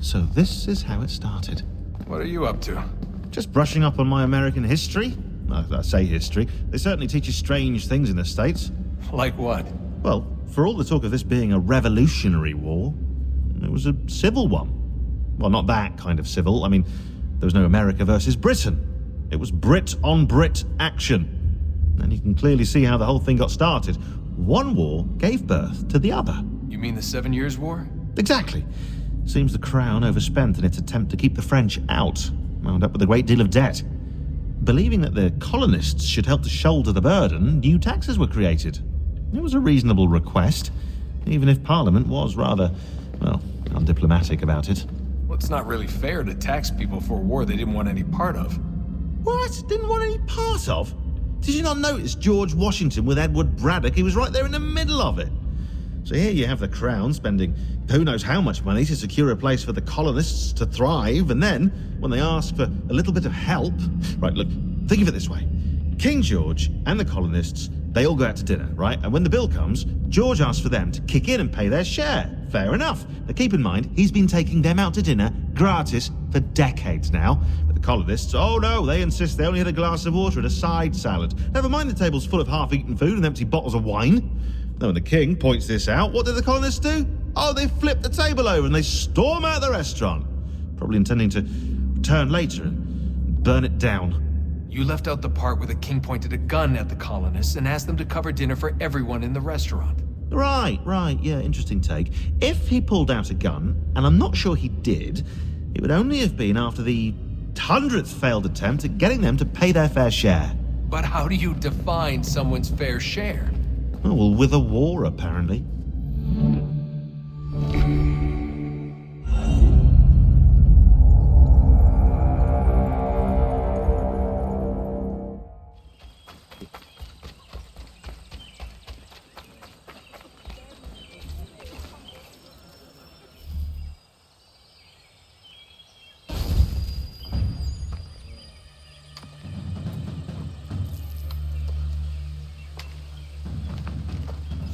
So this is how it started. What are you up to? Just brushing up on my American history. I say history. They certainly teach you strange things in the States. Like what? Well, for all the talk of this being a revolutionary war, it was a civil one. Well, not that kind of civil. I mean, there was no America versus Britain. It was Brit on Brit action. And you can clearly see how the whole thing got started. One war gave birth to the other. You mean the 7 Years' War? Exactly. Seems the Crown overspent in its attempt to keep the French out, wound up with a great deal of debt. Believing that the colonists should help to shoulder the burden, new taxes were created. It was a reasonable request, even if Parliament was rather, well, undiplomatic about it. Well, it's not really fair to tax people for a war they didn't want any part of. What? Didn't want any part of? Did you not notice George Washington with Edward Braddock? He was right there in the middle of it. So here you have the Crown spending who knows how much money to secure a place for the colonists to thrive, and then, when they ask for a little bit of help... Right, look, think of it this way. King George and the colonists, they all go out to dinner, right? And when the bill comes, George asks for them to kick in and pay their share. Fair enough. But keep in mind, he's been taking them out to dinner gratis for decades now. But the colonists, oh no, they insist they only had a glass of water and a side salad. Never mind the table's full of half-eaten food and empty bottles of wine. Now when the king points this out, what do the colonists do? Oh, they flip the table over and they storm out of the restaurant. Probably intending to return later and burn it down. You left out the part where the king pointed a gun at the colonists and asked them to cover dinner for everyone in the restaurant. Right, yeah, interesting take. If he pulled out a gun, and I'm not sure he did, it would only have been after the 100th failed attempt at getting them to pay their fair share. But how do you define someone's fair share? Oh, well, with a war, apparently.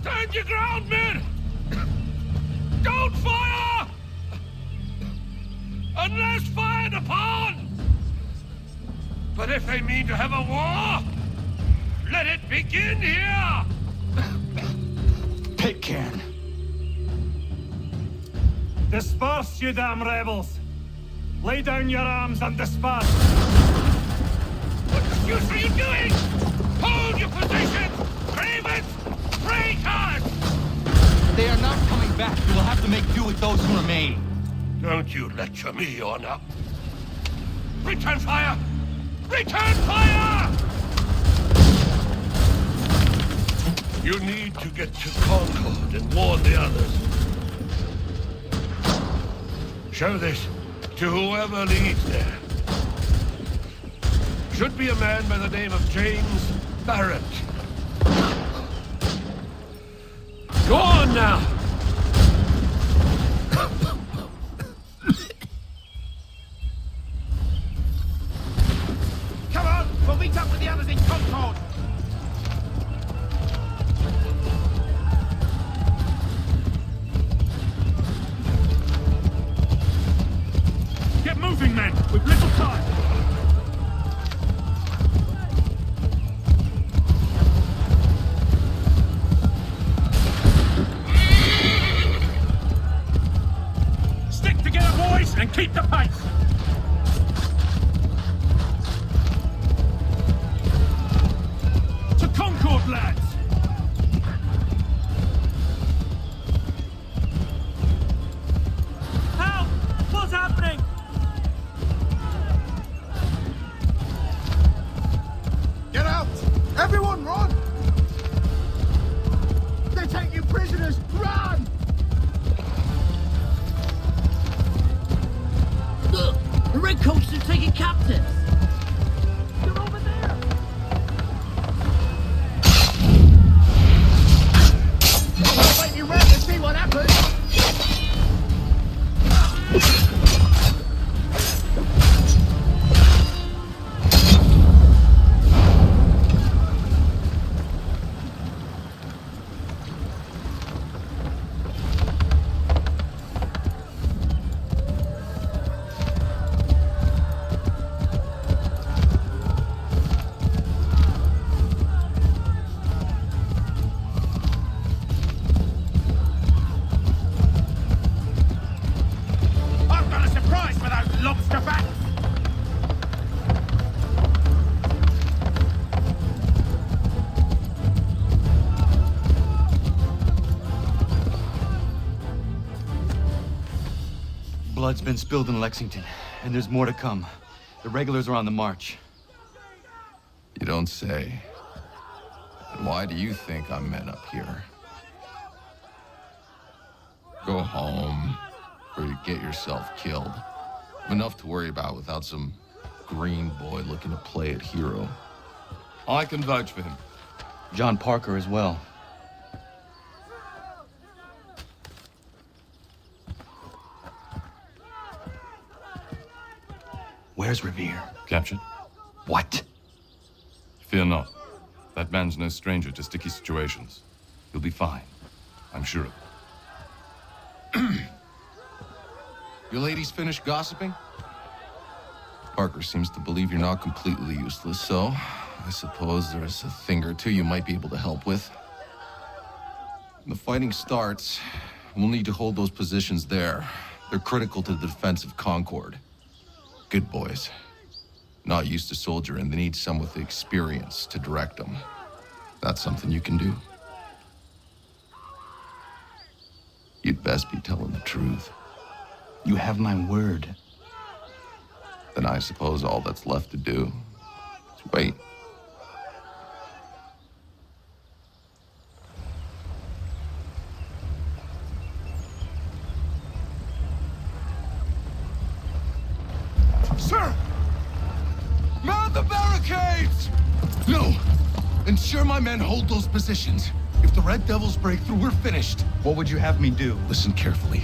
Stand your ground, men! Don't fire! Unless fired upon! But if they mean to have a war, let it begin here! Pitcairn. Disperse, you damn rebels! Lay down your arms and disperse! What the deuce are you doing? Hold your position! Cravens! Traitors! They are not coming back. You will have to make do with those who remain. Don't you lecture me, Honor. Return fire! Return fire! You need to get to Concord and warn the others. Show this to whoever leads there. Should be a man by the name of James Barrett. Go on now! Come on! We'll meet up with the others in Concord! Get moving, men! We've little time! Stick together, boys, and keep the pace! To Concord, lads! Help! What's happening? Get out! Everyone run! They take you prisoners! Run! Look! The redcoats are taking captives! They're over there! I'll make you run to see what happens! lobster bats! Blood's been spilled in Lexington, and there's more to come. The regulars are on the march. You don't say. And why do you think I'm men up here? Go home, or you get yourself killed. Enough to worry about without some green boy looking to play it hero. I can vouch for him. John Parker as well. Where's Revere? Captured? What? Fear not. That man's no stranger to sticky situations. He'll be fine. I'm sure of it. Your ladies finished gossiping? Parker seems to believe you're not completely useless, so I suppose there's a thing or two you might be able to help with. When the fighting starts, we'll need to hold those positions there. They're critical to the defense of Concord. Good boys. Not used to soldiering, they need some with the experience to direct them. That's something you can do. You'd best be telling the truth. You have my word. Then I suppose all that's left to do is wait. Sir! Mount the barricades! No! Ensure my men hold those positions. If the Red Devils break through, we're finished. What would you have me do? Listen carefully.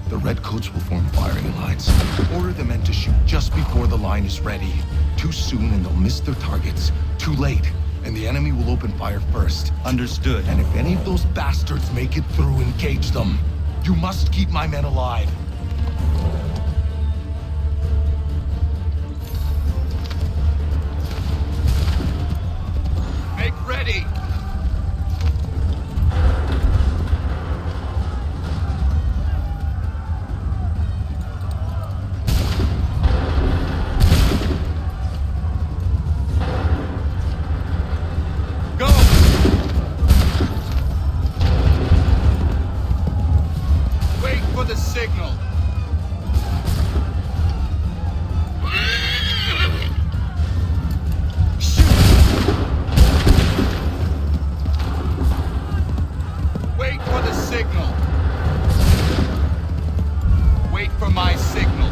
The Redcoats will form firing lines. Order the men to shoot just before the line is ready. Too soon and they'll miss their targets. Too late, and the enemy will open fire first. Understood. And if any of those bastards make it through, engage them. You must keep my men alive. Make ready! Signal. Shoot. Wait for the signal. Wait for my signal.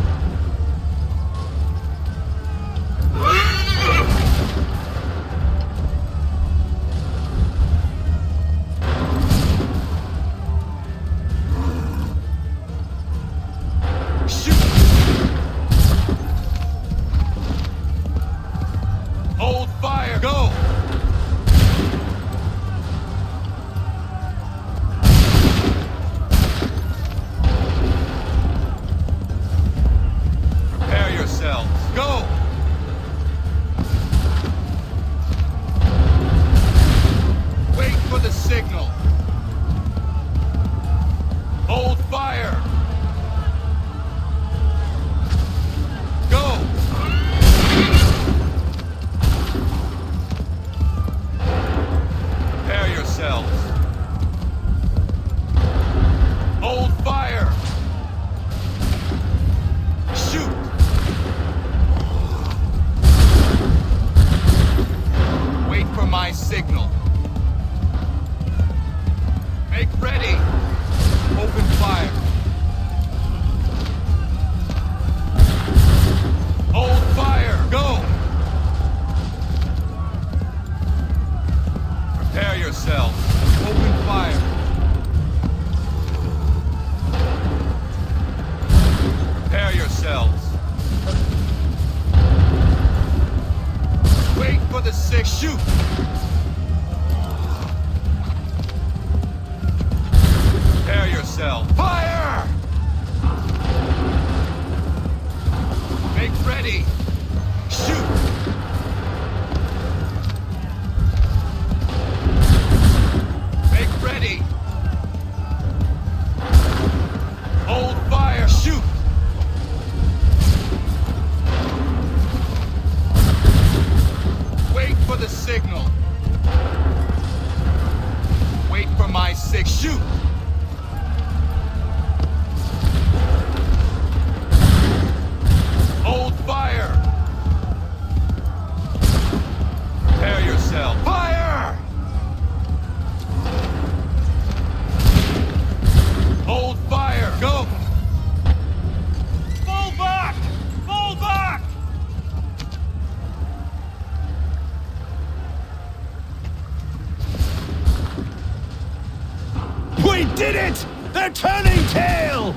turning tail!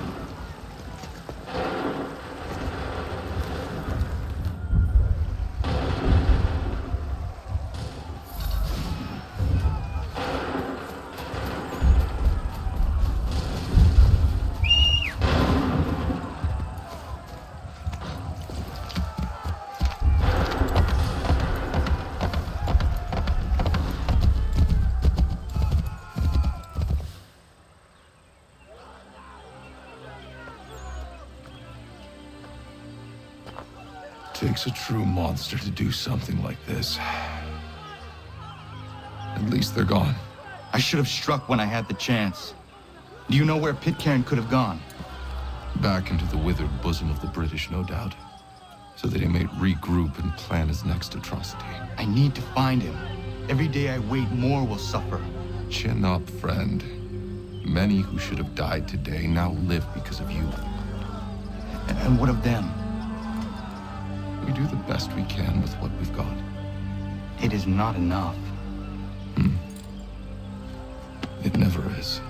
Takes a true monster to do something like this. At least they're gone. I should have struck when I had the chance. Do you know where Pitcairn could have gone? Back into the withered bosom of the British, no doubt. So that he may regroup and plan his next atrocity. I need to find him. Every day I wait, more will suffer. Chin up, friend. Many who should have died today now live because of you. And what of them? We do the best we can with what we've got. It is not enough. It never is.